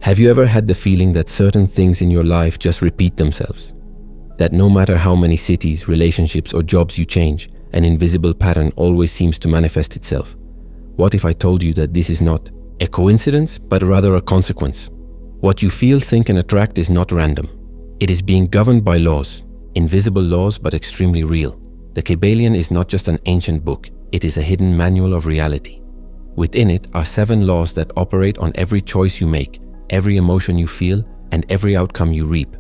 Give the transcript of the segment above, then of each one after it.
Have you ever had the feeling that certain things in your life just repeat themselves? That no matter how many cities, relationships, or jobs you change, an invisible pattern always seems to manifest itself? What if I told you that this is not a coincidence, but rather a consequence? What you feel, think, and attract is not random. It is being governed by laws, invisible laws but extremely real. The KYBALION is not just an ancient book, it is a hidden manual of reality. Within it are 7 laws that operate on every choice you make, every emotion you feel, and every outcome you reap.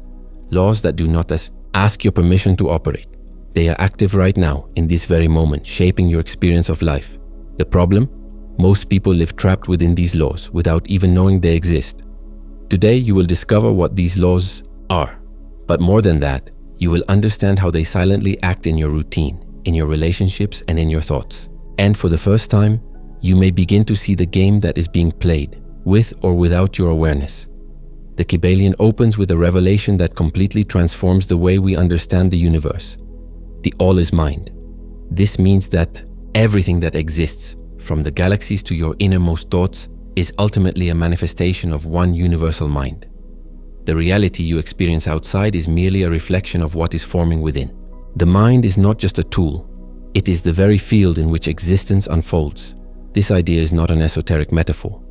Laws that do not ask your permission to operate. They are active right now, in this very moment, shaping your experience of life. The problem? Most people live trapped within these laws without even knowing they exist. Today, you will discover what these laws are. But more than that, you will understand how they silently act in your routine, in your relationships, and in your thoughts. And for the first time, you may begin to see the game that is being played, with or without your awareness. The KYBALION opens with a revelation that completely transforms the way we understand the universe. The all is mind. This means that everything that exists, from the galaxies to your innermost thoughts, is ultimately a manifestation of one universal mind. The reality you experience outside is merely a reflection of what is forming within. The mind is not just a tool, it is the very field in which existence unfolds. This idea is not an esoteric metaphor.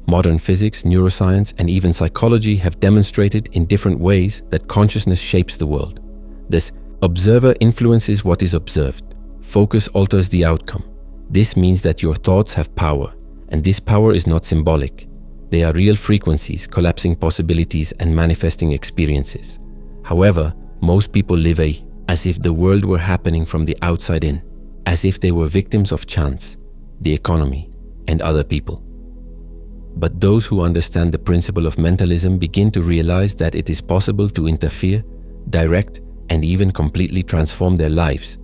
Modern physics, neuroscience, and even psychology have demonstrated in different ways that consciousness shapes the world. This observer influences what is observed. Focus alters the outcome. This means that your thoughts have power, and this power is not symbolic. They are real frequencies, collapsing possibilities and manifesting experiences. However, most people live as if the world were happening from the outside in, as if they were victims of chance, the economy, and other people. But those who understand the principle of mentalism begin to realize that it is possible to interfere, direct, and even completely transform their lives,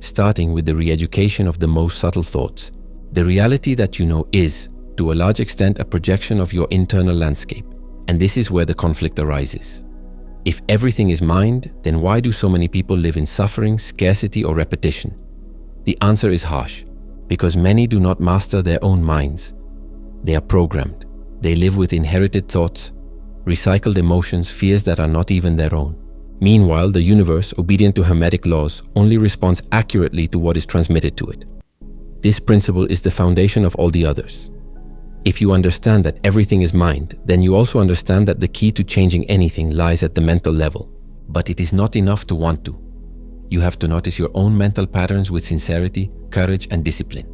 starting with the re-education of the most subtle thoughts. The reality that you know is, to a large extent, a projection of your internal landscape, and this is where the conflict arises. If everything is mind, then why do so many people live in suffering, scarcity, or repetition? The answer is harsh, because many do not master their own minds. They are programmed. They live with inherited thoughts, recycled emotions, fears that are not even their own. Meanwhile, the universe, obedient to Hermetic laws, only responds accurately to what is transmitted to it. This principle is the foundation of all the others. If you understand that everything is mind, then you also understand that the key to changing anything lies at the mental level. But it is not enough to want to. You have to notice your own mental patterns with sincerity, courage, and discipline.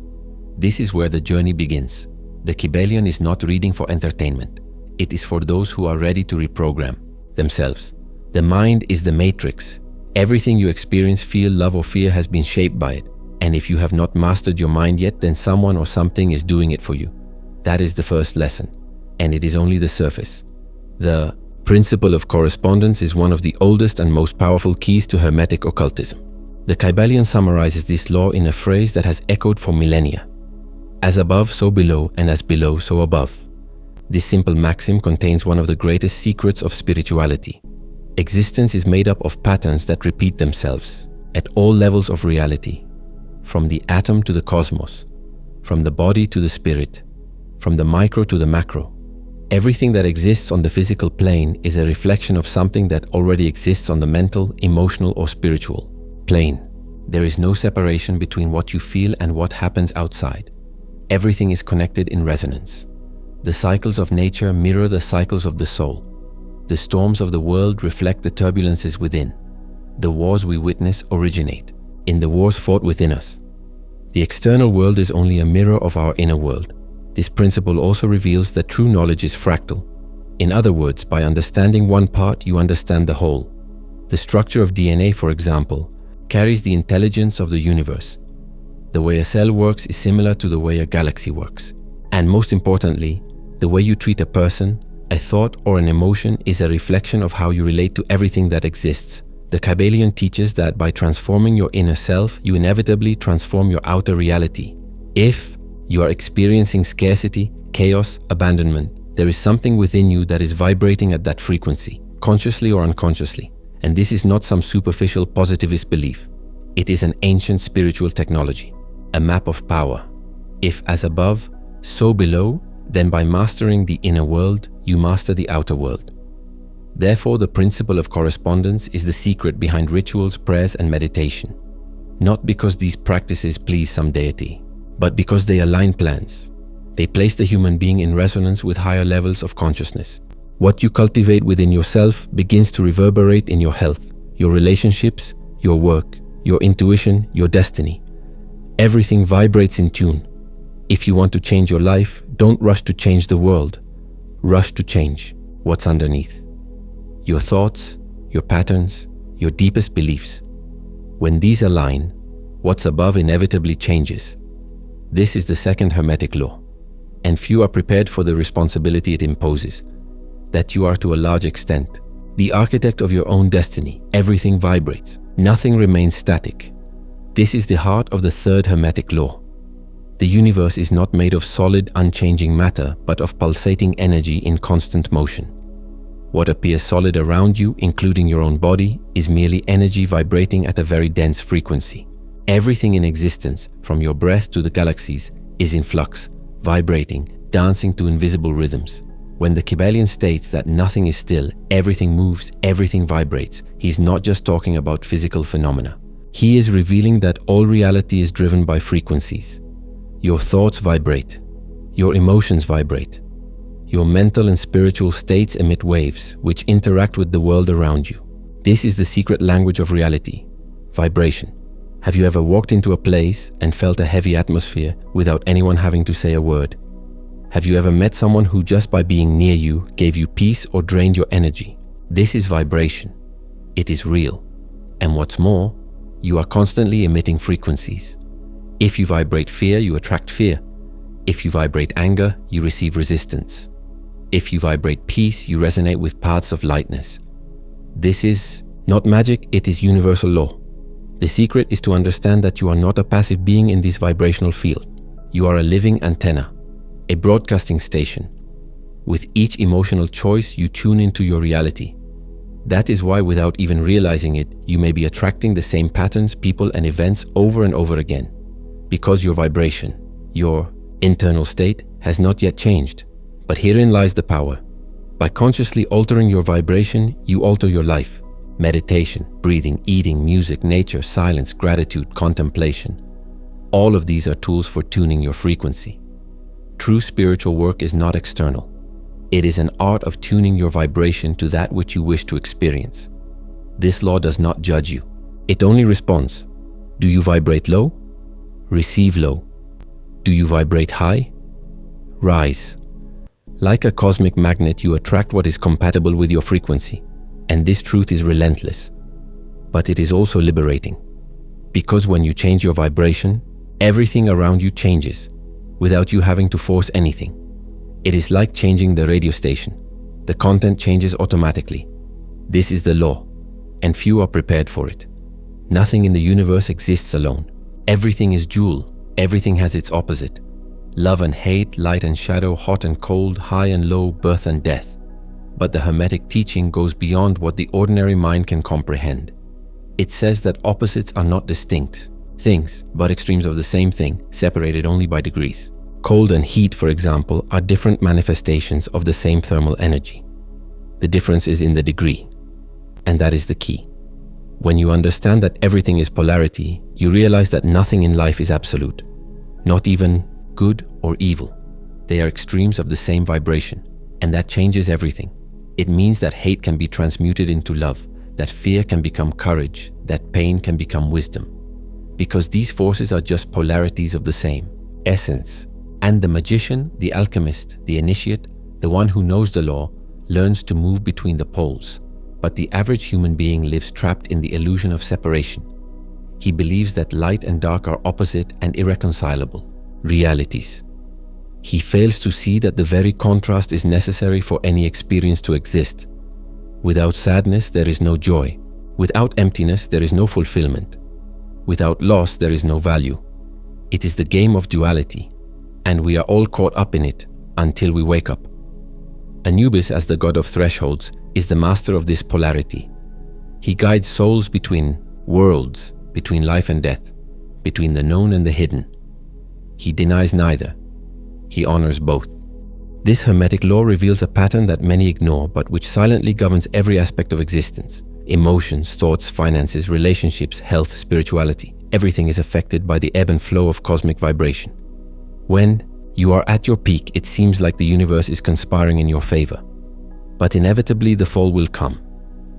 This is where the journey begins. The KYBALION is not reading for entertainment. It is for those who are ready to reprogram themselves. The mind is the matrix. Everything you experience, feel, love, or fear has been shaped by it. And if you have not mastered your mind yet, then someone or something is doing it for you. That is the first lesson, and it is only the surface. The principle of correspondence is one of the oldest and most powerful keys to Hermetic occultism. The KYBALION summarizes this law in a phrase that has echoed for millennia. As above, so below, and as below, so above. This simple maxim contains one of the greatest secrets of spirituality. Existence is made up of patterns that repeat themselves at all levels of reality, from the atom to the cosmos, from the body to the spirit, from the micro to the macro. Everything that exists on the physical plane is a reflection of something that already exists on the mental, emotional, or spiritual plane. There is no separation between what you feel and what happens outside. Everything is connected in resonance. The cycles of nature mirror the cycles of the soul. The storms of the world reflect the turbulences within. The wars we witness originate in the wars fought within us. The external world is only a mirror of our inner world. This principle also reveals that true knowledge is fractal. In other words, by understanding one part, you understand the whole. The structure of DNA, for example, carries the intelligence of the universe. The way a cell works is similar to the way a galaxy works. And most importantly, the way you treat a person, a thought, or an emotion is a reflection of how you relate to everything that exists. The KYBALION teaches that by transforming your inner self, you inevitably transform your outer reality. If you are experiencing scarcity, chaos, abandonment, there is something within you that is vibrating at that frequency, consciously or unconsciously. And this is not some superficial positivist belief. It is an ancient spiritual technology, a map of power. If as above, so below, then by mastering the inner world, you master the outer world. Therefore, the principle of correspondence is the secret behind rituals, prayers, and meditation. Not because these practices please some deity, but because they align plans. They place the human being in resonance with higher levels of consciousness. What you cultivate within yourself begins to reverberate in your health, your relationships, your work, your intuition, your destiny. Everything vibrates in tune. If you want to change your life, don't rush to change the world. Rush to change what's underneath. Your thoughts, your patterns, your deepest beliefs. When these align, what's above inevitably changes. This is the second Hermetic law, and few are prepared for the responsibility it imposes, that you are to a large extent the architect of your own destiny. Everything vibrates. Nothing remains static. This is the heart of the third Hermetic law. The universe is not made of solid, unchanging matter, but of pulsating energy in constant motion. What appears solid around you, including your own body, is merely energy vibrating at a very dense frequency. Everything in existence, from your breath to the galaxies, is in flux, vibrating, dancing to invisible rhythms. When the KYBALION states that nothing is still, everything moves, everything vibrates, he's not just talking about physical phenomena. He is revealing that all reality is driven by frequencies. Your thoughts vibrate. Your emotions vibrate. Your mental and spiritual states emit waves which interact with the world around you. This is the secret language of reality, vibration. Have you ever walked into a place and felt a heavy atmosphere without anyone having to say a word? Have you ever met someone who just by being near you gave you peace or drained your energy? This is vibration. It is real. And what's more, you are constantly emitting frequencies. If you vibrate fear, you attract fear. If you vibrate anger, you receive resistance. If you vibrate peace, you resonate with paths of lightness. This is not magic, it is universal law. The secret is to understand that you are not a passive being in this vibrational field. You are a living antenna, a broadcasting station. With each emotional choice, you tune into your reality. That is why, without even realizing it, you may be attracting the same patterns, people, and events over and over again. Because your vibration, your internal state, has not yet changed. But herein lies the power. By consciously altering your vibration, you alter your life. Meditation, breathing, eating, music, nature, silence, gratitude, contemplation. All of these are tools for tuning your frequency. True spiritual work is not external. It is an art of tuning your vibration to that which you wish to experience. This law does not judge you. It only responds. Do you vibrate low? Receive low. Do you vibrate high? Rise. Like a cosmic magnet, you attract what is compatible with your frequency. And this truth is relentless. But it is also liberating. Because when you change your vibration, everything around you changes, without you having to force anything. It is like changing the radio station. The content changes automatically. This is the law, and few are prepared for it. Nothing in the universe exists alone. Everything is dual. Everything has its opposite. Love and hate, light and shadow, hot and cold, high and low, birth and death. But the Hermetic teaching goes beyond what the ordinary mind can comprehend. It says that opposites are not distinct things, but extremes of the same thing, separated only by degrees. Cold and heat, for example, are different manifestations of the same thermal energy. The difference is in the degree, and that is the key. When you understand that everything is polarity, you realize that nothing in life is absolute, not even good or evil. They are extremes of the same vibration, and that changes everything. It means that hate can be transmuted into love, that fear can become courage, that pain can become wisdom. Because these forces are just polarities of the same essence. And the magician, the alchemist, the initiate, the one who knows the law, learns to move between the poles. But the average human being lives trapped in the illusion of separation. He believes that light and dark are opposite and irreconcilable realities. He fails to see that the very contrast is necessary for any experience to exist. Without sadness, there is no joy. Without emptiness, there is no fulfillment. Without loss, there is no value. It is the game of duality, and we are all caught up in it until we wake up. Anubis, as the god of thresholds, is the master of this polarity. He guides souls between worlds, between life and death, between the known and the hidden. He denies neither. He honors both. This Hermetic law reveals a pattern that many ignore, but which silently governs every aspect of existence. Emotions, thoughts, finances, relationships, health, spirituality. Everything is affected by the ebb and flow of cosmic vibration. When you are at your peak, it seems like the universe is conspiring in your favor. But inevitably the fall will come.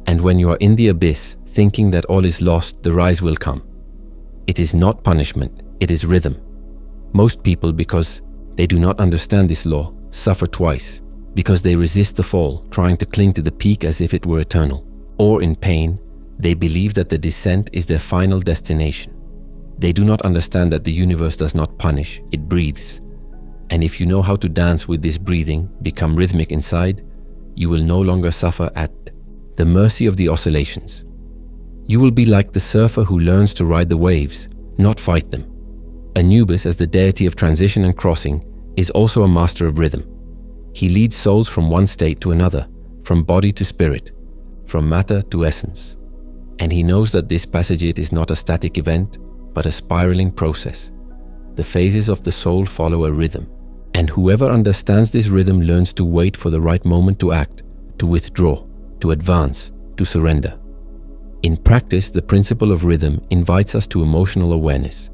And when you are in the abyss, thinking that all is lost, the rise will come. It is not punishment, it is rhythm. Most people, because they do not understand this law, suffer twice, because they resist the fall, trying to cling to the peak as if it were eternal. Or in pain, they believe that the descent is their final destination. They do not understand that the universe does not punish, it breathes. And if you know how to dance with this breathing, become rhythmic inside, you will no longer suffer at the mercy of the oscillations. You will be like the surfer who learns to ride the waves, not fight them. Anubis, as the deity of transition and crossing, is also a master of rhythm. He leads souls from one state to another, from body to spirit, from matter to essence. And he knows that this passage is not a static event, but a spiraling process. The phases of the soul follow a rhythm. And whoever understands this rhythm learns to wait for the right moment to act, to withdraw, to advance, to surrender. In practice, the principle of rhythm invites us to emotional awareness.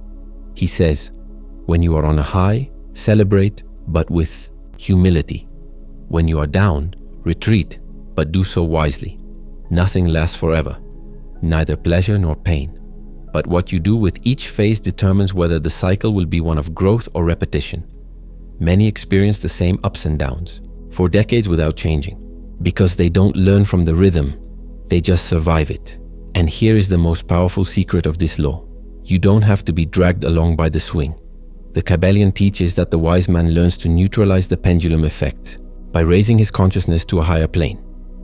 He says, when you are on a high, celebrate, but with humility. When you are down, retreat, but do so wisely. Nothing lasts forever, neither pleasure nor pain. But what you do with each phase determines whether the cycle will be one of growth or repetition. Many experience the same ups and downs, for decades without changing. Because they don't learn from the rhythm, they just survive it. And here is the most powerful secret of this law. You don't have to be dragged along by the swing. The KYBALION teaches that the wise man learns to neutralize the pendulum effect by raising his consciousness to a higher plane.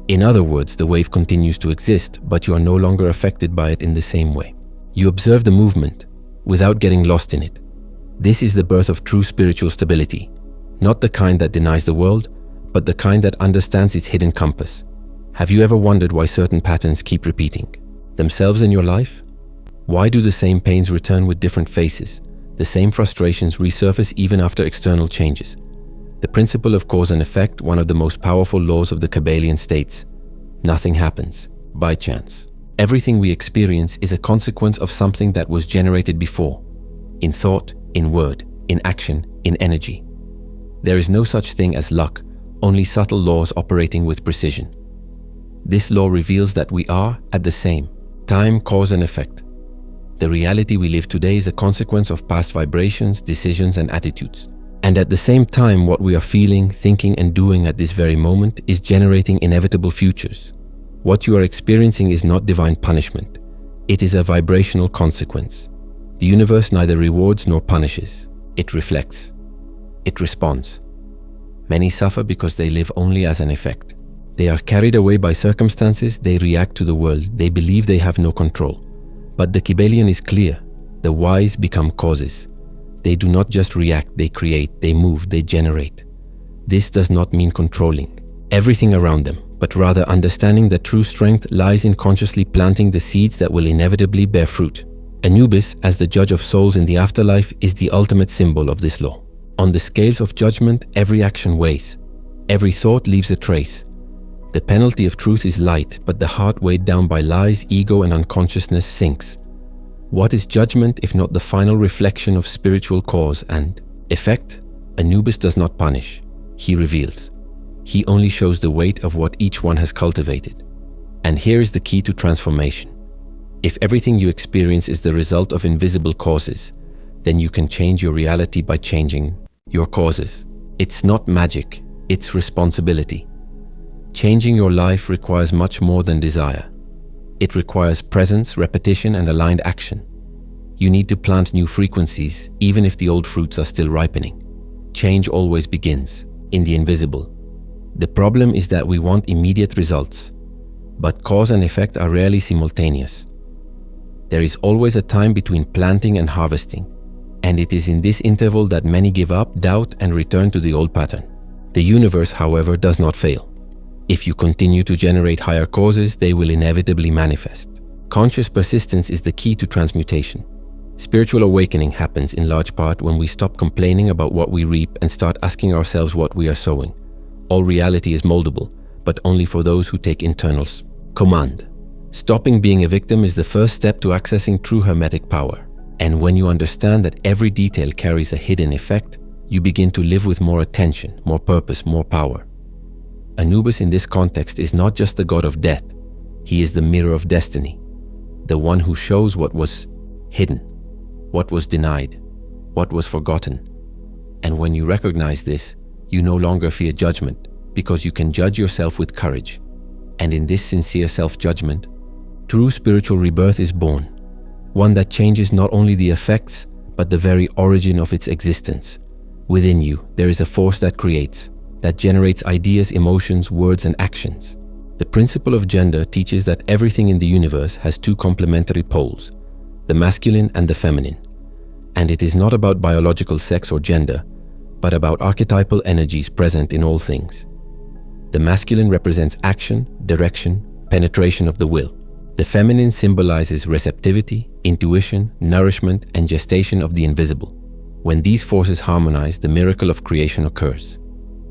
In other words, the wave continues to exist, but you are no longer affected by it in the same way. You observe the movement without getting lost in it. This is the birth of true spiritual stability, not the kind that denies the world, but the kind that understands its hidden compass. Have you ever wondered why certain patterns keep repeating themselves in your life? Why do the same pains return with different faces? The same frustrations resurface even after external changes. The principle of cause and effect, one of the most powerful laws of the KYBALION, states, nothing happens by chance. Everything we experience is a consequence of something that was generated before, in thought, in word, in action, in energy. There is no such thing as luck, only subtle laws operating with precision. This law reveals that we are at the same time cause and effect. The reality we live today is a consequence of past vibrations, decisions, and attitudes. And at the same time, what we are feeling, thinking, and doing at this very moment is generating inevitable futures. What you are experiencing is not divine punishment. It is a vibrational consequence. The universe neither rewards nor punishes. It reflects. It responds. Many suffer because they live only as an effect. They are carried away by circumstances, they react to the world, they believe they have no control. But the KYBALION is clear. The wise become causes. They do not just react, they create, they move, they generate. This does not mean controlling everything around them, but rather understanding that true strength lies in consciously planting the seeds that will inevitably bear fruit. Anubis, as the judge of souls in the afterlife, is the ultimate symbol of this law. On the scales of judgment, every action weighs. Every thought leaves a trace. The penalty of truth is light, but the heart weighed down by lies, ego, and unconsciousness sinks. What is judgment if not the final reflection of spiritual cause and effect? Anubis does not punish. He reveals. He only shows the weight of what each one has cultivated. And here is the key to transformation. If everything you experience is the result of invisible causes, then you can change your reality by changing your causes. It's not magic, it's responsibility. Changing your life requires much more than desire. It requires presence, repetition, and aligned action. You need to plant new frequencies, even if the old fruits are still ripening. Change always begins in the invisible. The problem is that we want immediate results, but cause and effect are rarely simultaneous. There is always a time between planting and harvesting, and it is in this interval that many give up, doubt, and return to the old pattern. The universe, however, does not fail. If you continue to generate higher causes, they will inevitably manifest. Conscious persistence is the key to transmutation. Spiritual awakening happens in large part when we stop complaining about what we reap and start asking ourselves what we are sowing. All reality is moldable, but only for those who take internal command. Stopping being a victim is the first step to accessing true Hermetic power. And when you understand that every detail carries a hidden effect, you begin to live with more attention, more purpose, more power. Anubis in this context is not just the god of death. He is the mirror of destiny, the one who shows what was hidden, what was denied, what was forgotten. And when you recognize this, you no longer fear judgment because you can judge yourself with courage. And in this sincere self-judgment, true spiritual rebirth is born, one that changes not only the effects, but the very origin of its existence. Within you, there is a force that creates, that generates ideas, emotions, words, and actions. The principle of gender teaches that everything in the universe has two complementary poles, the masculine and the feminine. And it is not about biological sex or gender, but about archetypal energies present in all things. The masculine represents action, direction, penetration of the will. The feminine symbolizes receptivity, intuition, nourishment, and gestation of the invisible. When these forces harmonize, the miracle of creation occurs.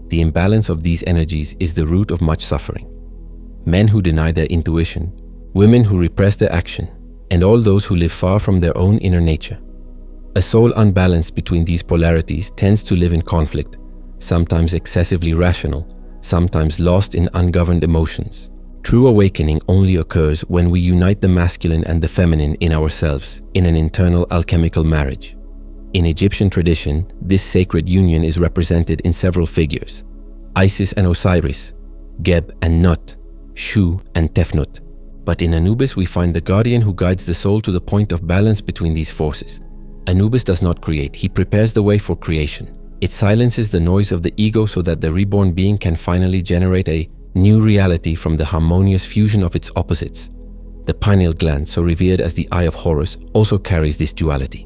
The imbalance of these energies is the root of much suffering. Men who deny their intuition, women who repress their action, and all those who live far from their own inner nature. A soul unbalanced between these polarities tends to live in conflict, sometimes excessively rational, sometimes lost in ungoverned emotions. True awakening only occurs when we unite the masculine and the feminine in ourselves in an internal alchemical marriage. In Egyptian tradition, this sacred union is represented in several figures: Isis and Osiris, Geb and Nut, Shu and Tefnut. But in Anubis we find the guardian who guides the soul to the point of balance between these forces. Anubis does not create, he prepares the way for creation. It silences the noise of the ego so that the reborn being can finally generate a new reality from the harmonious fusion of its opposites. The pineal gland, so revered as the eye of Horus, also carries this duality.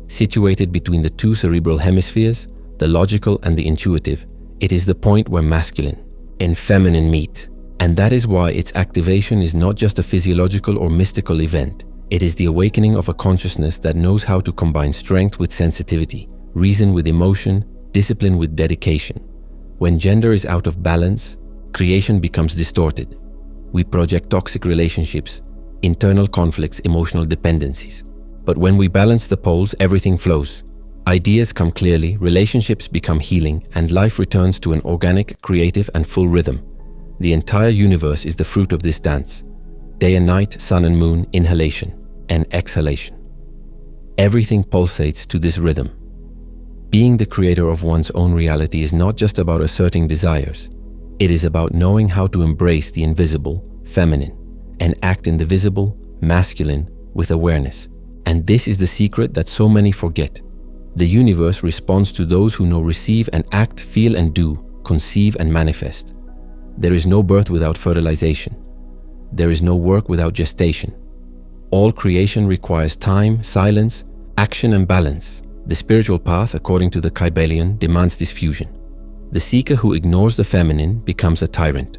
Situated between the two cerebral hemispheres, the logical and the intuitive, it is the point where masculine and feminine meet. And that is why its activation is not just a physiological or mystical event. It is the awakening of a consciousness that knows how to combine strength with sensitivity, reason with emotion, discipline with dedication. When gender is out of balance, creation becomes distorted. We project toxic relationships, internal conflicts, emotional dependencies. But when we balance the poles, everything flows. Ideas come clearly, relationships become healing, and life returns to an organic, creative, and full rhythm. The entire universe is the fruit of this dance. Day and night, sun and moon, inhalation and exhalation. Everything pulsates to this rhythm. Being the creator of one's own reality is not just about asserting desires. It is about knowing how to embrace the invisible, feminine, and act in the visible, masculine, with awareness. And this is the secret that so many forget. The universe responds to those who know, receive, and act, feel, and do, conceive, and manifest. There is no birth without fertilization. There is no work without gestation. All creation requires time, silence, action, and balance. The spiritual path, according to the KYBALION, demands this fusion. The seeker who ignores the feminine becomes a tyrant.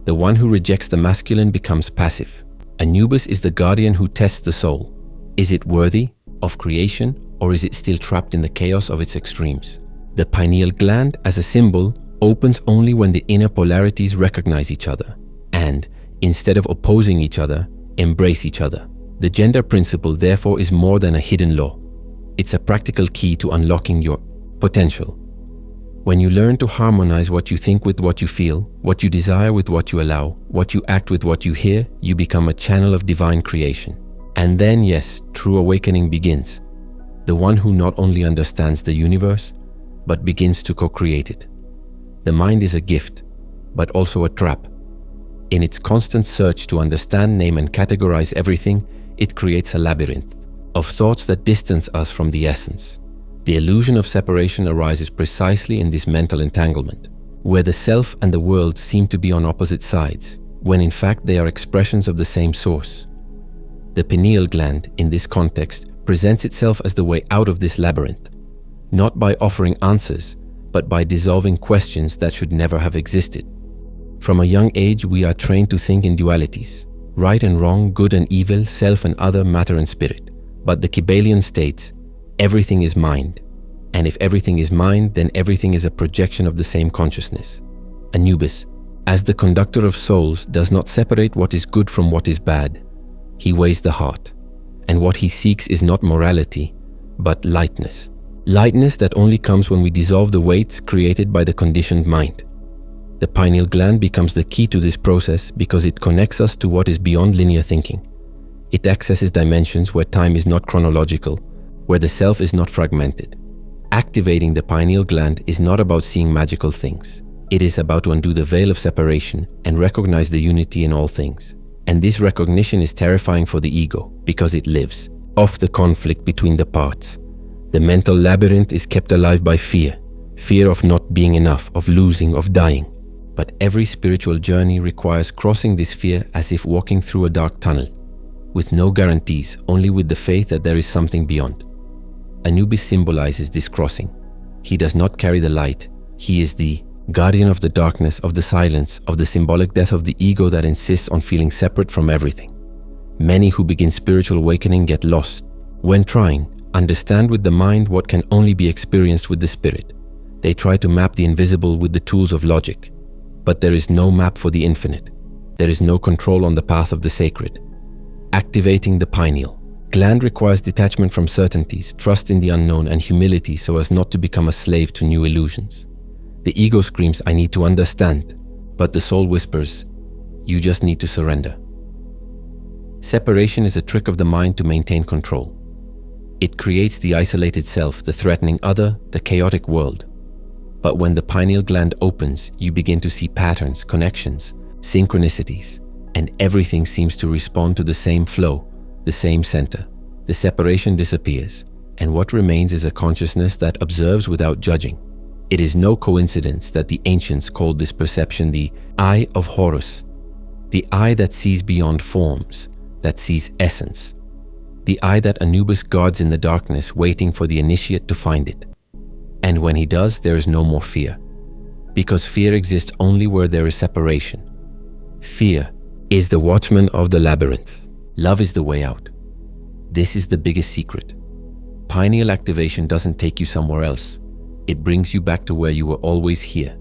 The one who rejects the masculine becomes passive. Anubis is the guardian who tests the soul. Is it worthy of creation, or is it still trapped in the chaos of its extremes? The pineal gland, as a symbol, opens only when the inner polarities recognize each other and, instead of opposing each other, embrace each other. The gender principle, therefore, is more than a hidden law. It's a practical key to unlocking your potential. When you learn to harmonize what you think with what you feel, what you desire with what you allow, what you act with what you hear, you become a channel of divine creation. And then, yes, true awakening begins. The one who not only understands the universe, but begins to co-create it. The mind is a gift, but also a trap. In its constant search to understand, name, and categorize everything, it creates a labyrinth of thoughts that distance us from the essence. The illusion of separation arises precisely in this mental entanglement, where the self and the world seem to be on opposite sides, when in fact they are expressions of the same source. The pineal gland, in this context, presents itself as the way out of this labyrinth, not by offering answers, but by dissolving questions that should never have existed. From a young age, we are trained to think in dualities: right and wrong, good and evil, self and other, matter and spirit. But the KYBALION states, everything is mind. And if everything is mind, then everything is a projection of the same consciousness. Anubis, as the conductor of souls, does not separate what is good from what is bad. He weighs the heart. And what he seeks is not morality, but lightness. Lightness that only comes when we dissolve the weights created by the conditioned mind. The pineal gland becomes the key to this process because it connects us to what is beyond linear thinking. It accesses dimensions where time is not chronological, where the self is not fragmented. Activating the pineal gland is not about seeing magical things. It is about to undo the veil of separation and recognize the unity in all things. And this recognition is terrifying for the ego because it lives off the conflict between the parts. The mental labyrinth is kept alive by fear. Fear of not being enough, of losing, of dying. But every spiritual journey requires crossing this fear as if walking through a dark tunnel, with no guarantees, only with the faith that there is something beyond. Anubis symbolizes this crossing. He does not carry the light. He is the guardian of the darkness, of the silence, of the symbolic death of the ego that insists on feeling separate from everything. Many who begin spiritual awakening get lost. When trying, understand with the mind what can only be experienced with the spirit. They try to map the invisible with the tools of logic. But there is no map for the infinite. There is no control on the path of the sacred. Activating the pineal gland requires detachment from certainties, trust in the unknown, and humility so as not to become a slave to new illusions. The ego screams, I need to understand, but the soul whispers, you just need to surrender. Separation is a trick of the mind to maintain control. It creates the isolated self, the threatening other, the chaotic world. But when the pineal gland opens, you begin to see patterns, connections, synchronicities, and everything seems to respond to the same flow, the same center. The separation disappears, and what remains is a consciousness that observes without judging. It is no coincidence that the ancients called this perception the eye of Horus, the eye that sees beyond forms, that sees essence, the eye that Anubis guards in the darkness, waiting for the initiate to find it. And when he does, there is no more fear, because fear exists only where there is separation. Fear is the watchman of the labyrinth. Love is the way out. This is the biggest secret. Pineal activation doesn't take you somewhere else. It brings you back to where you were always here.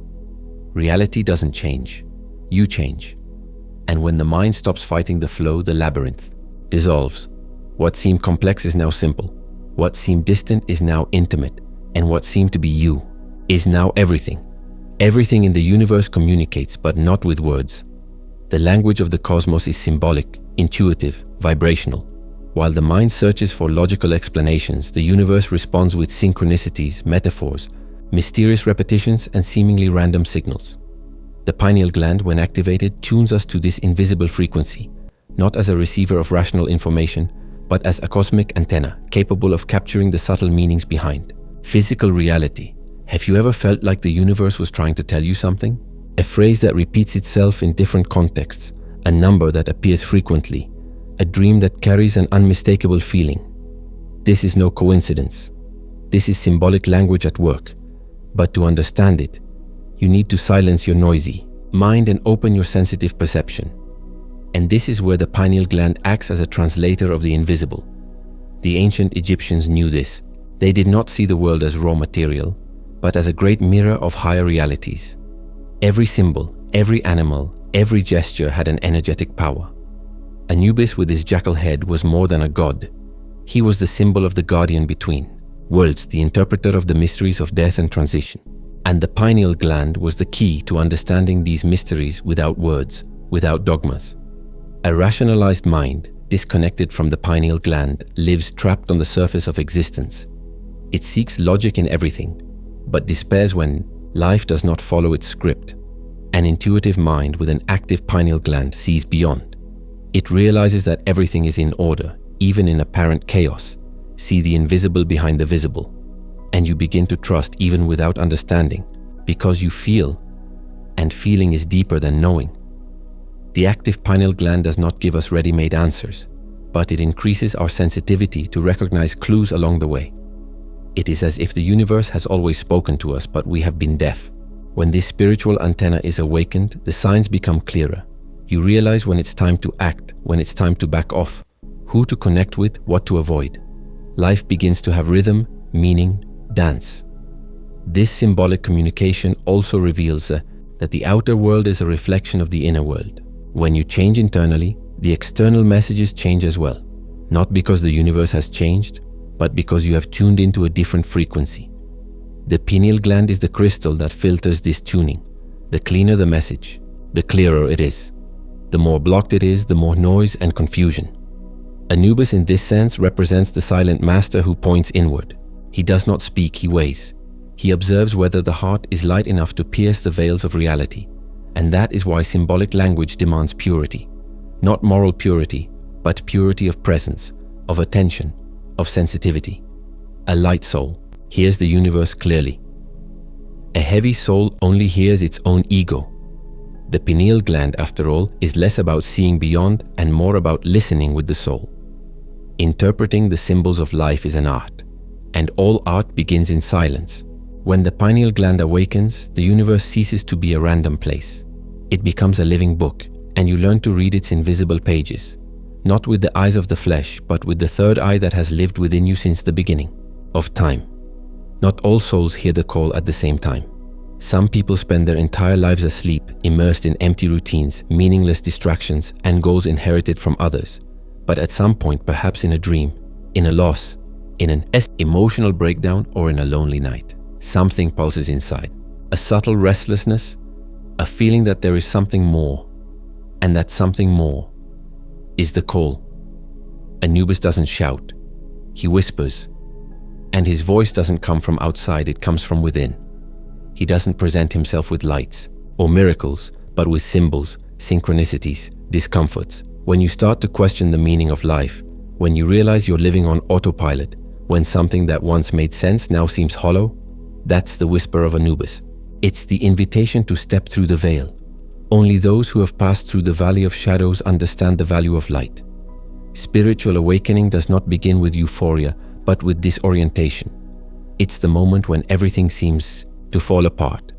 Reality doesn't change. You change. And when the mind stops fighting the flow, the labyrinth dissolves. What seemed complex is now simple. What seemed distant is now intimate. And what seemed to be you is now everything. Everything in the universe communicates, but not with words. The language of the cosmos is symbolic, intuitive, vibrational. While the mind searches for logical explanations, the universe responds with synchronicities, metaphors, mysterious repetitions, and seemingly random signals. The pineal gland, when activated, tunes us to this invisible frequency, not as a receiver of rational information, but as a cosmic antenna capable of capturing the subtle meanings behind physical reality. Have you ever felt like the universe was trying to tell you something? A phrase that repeats itself in different contexts, a number that appears frequently, a dream that carries an unmistakable feeling. This is no coincidence. This is symbolic language at work. But to understand it, you need to silence your noisy mind and open your sensitive perception. And this is where the pineal gland acts as a translator of the invisible. The ancient Egyptians knew this. They did not see the world as raw material, but as a great mirror of higher realities. Every symbol, every animal, every gesture had an energetic power. Anubis with his jackal head was more than a god. He was the symbol of the guardian between worlds, the interpreter of the mysteries of death and transition. And the pineal gland was the key to understanding these mysteries without words, without dogmas. A rationalized mind, disconnected from the pineal gland, lives trapped on the surface of existence. It seeks logic in everything, but despairs when life does not follow its script. An intuitive mind with an active pineal gland sees beyond. It realizes that everything is in order, even in apparent chaos. See the invisible behind the visible. And you begin to trust even without understanding, because you feel, and feeling is deeper than knowing. The active pineal gland does not give us ready-made answers, but it increases our sensitivity to recognize clues along the way. It is as if the universe has always spoken to us, but we have been deaf. When this spiritual antenna is awakened, the signs become clearer. You realize when it's time to act, when it's time to back off, who to connect with, what to avoid. life begins to have rhythm, meaning, dance. This symbolic communication also reveals that the outer world is a reflection of the inner world. When you change internally, the external messages change as well. Not because the universe has changed, but because you have tuned into a different frequency. The pineal gland is the crystal that filters this tuning. The cleaner the message, the clearer it is. The more blocked it is, the more noise and confusion. Anubis in this sense represents the silent master who points inward. He does not speak, he weighs. He observes whether the heart is light enough to pierce the veils of reality. And that is why symbolic language demands purity. Not moral purity, but purity of presence, of attention, of sensitivity. A light soul hears the universe clearly. A heavy soul only hears its own ego. The pineal gland, after all, is less about seeing beyond and more about listening with the soul. Interpreting the symbols of life is an art, and all art begins in silence. When the pineal gland awakens, the universe ceases to be a random place. It becomes a living book, and you learn to read its invisible pages, not with the eyes of the flesh, but with the third eye that has lived within you since the beginning of time. Not all souls hear the call at the same time. Some people spend their entire lives asleep, immersed in empty routines, meaningless distractions, and goals inherited from others. But at some point, perhaps in a dream, in a loss, in an emotional breakdown, or in a lonely night, something pulses inside. A subtle restlessness, a feeling that there is something more, and that something more is the call. Anubis doesn't shout, he whispers, and his voice doesn't come from outside, it comes from within. He doesn't present himself with lights or miracles, but with symbols, synchronicities, discomforts. When you start to question the meaning of life, when you realize you're living on autopilot, when something that once made sense now seems hollow, that's the whisper of Anubis. It's the invitation to step through the veil. Only those who have passed through the valley of shadows understand the value of light. Spiritual awakening does not begin with euphoria, but with disorientation. It's the moment when everything seems to fall apart,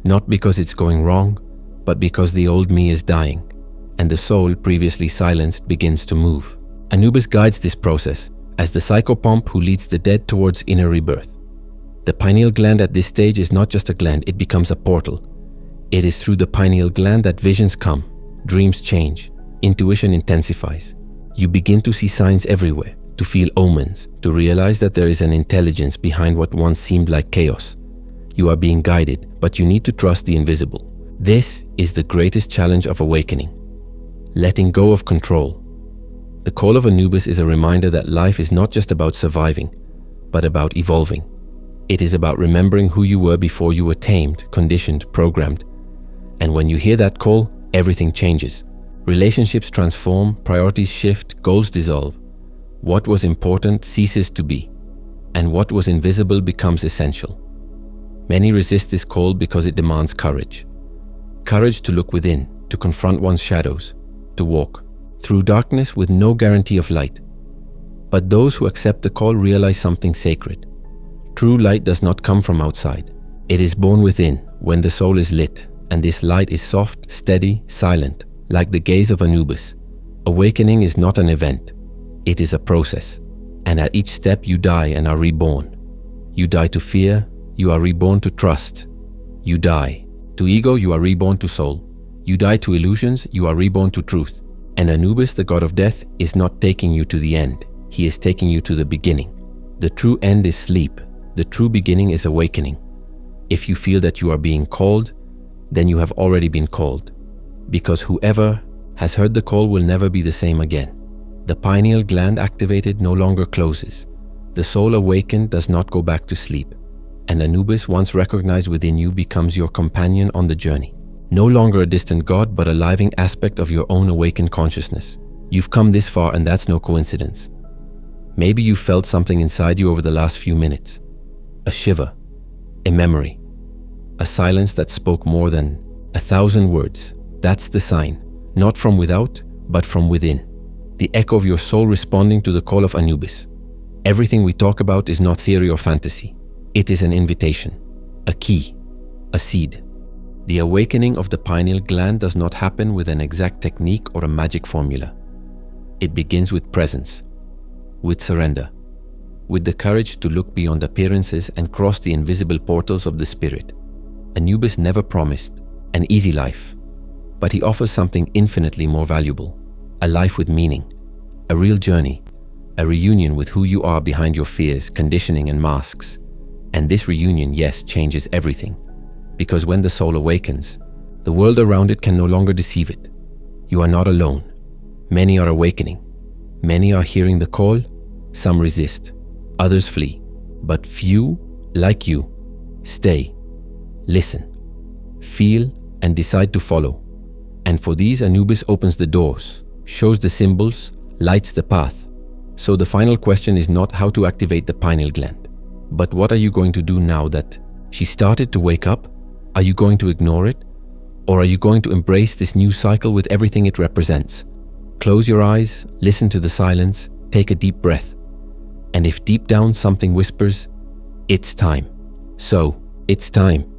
not because it's going wrong, but because the old me is dying, and the soul previously silenced begins to move. Anubis guides this process as the psychopomp who leads the dead towards inner rebirth. The pineal gland at this stage is not just a gland, it becomes a portal. It is through the pineal gland that visions come, dreams change, intuition intensifies. You begin to see signs everywhere, to feel omens, to realize that there is an intelligence behind what once seemed like chaos. You are being guided, but you need to trust the invisible. This is the greatest challenge of awakening. Letting go of control. The call of Anubis is a reminder that life is not just about surviving, but about evolving. It is about remembering who you were before you were tamed, conditioned, programmed. And when you hear that call, everything changes. Relationships transform, priorities shift, goals dissolve. What was important ceases to be, and what was invisible becomes essential. Many resist this call because it demands courage. Courage to look within, to confront one's shadows, to walk through darkness with no guarantee of light. But those who accept the call realize something sacred. True light does not come from outside. It is born within, when the soul is lit, and this light is soft, steady, silent, like the gaze of Anubis. Awakening is not an event. It is a process. And at each step you die and are reborn. You die to fear, you are reborn to trust. You die to ego, you are reborn to soul. You die to illusions, you are reborn to truth. And Anubis, the god of death, is not taking you to the end. He is taking you to the beginning. The true end is sleep. The true beginning is awakening. If you feel that you are being called, then you have already been called. Because whoever has heard the call will never be the same again. The pineal gland activated no longer closes. The soul awakened does not go back to sleep. And Anubis, once recognized within you, becomes your companion on the journey. No longer a distant god, but a living aspect of your own awakened consciousness. You've come this far, and that's no coincidence. Maybe you felt something inside you over the last few minutes. A shiver, a memory, a silence that spoke more than 1,000 words. That's the sign, not from without, but from within. The echo of your soul responding to the call of Anubis. Everything we talk about is not theory or fantasy. It is an invitation, a key, a seed. The awakening of the pineal gland does not happen with an exact technique or a magic formula. It begins with presence, with surrender, with the courage to look beyond appearances and cross the invisible portals of the spirit. Anubis never promised an easy life, but he offers something infinitely more valuable, a life with meaning, a real journey, a reunion with who you are behind your fears, conditioning, and masks. And this reunion, yes, changes everything. Because when the soul awakens, the world around it can no longer deceive it. You are not alone. Many are awakening. Many are hearing the call. Some resist. Others flee. But few, like you, stay, listen, feel, and decide to follow. And for these, Anubis opens the doors, shows the symbols, lights the path. So the final question is not how to activate the pineal gland, but what are you going to do now that she started to wake up? Are you going to ignore it? Or are you going to embrace this new cycle with everything it represents? Close your eyes, listen to the silence, take a deep breath. And if deep down something whispers, it's time. So, it's time.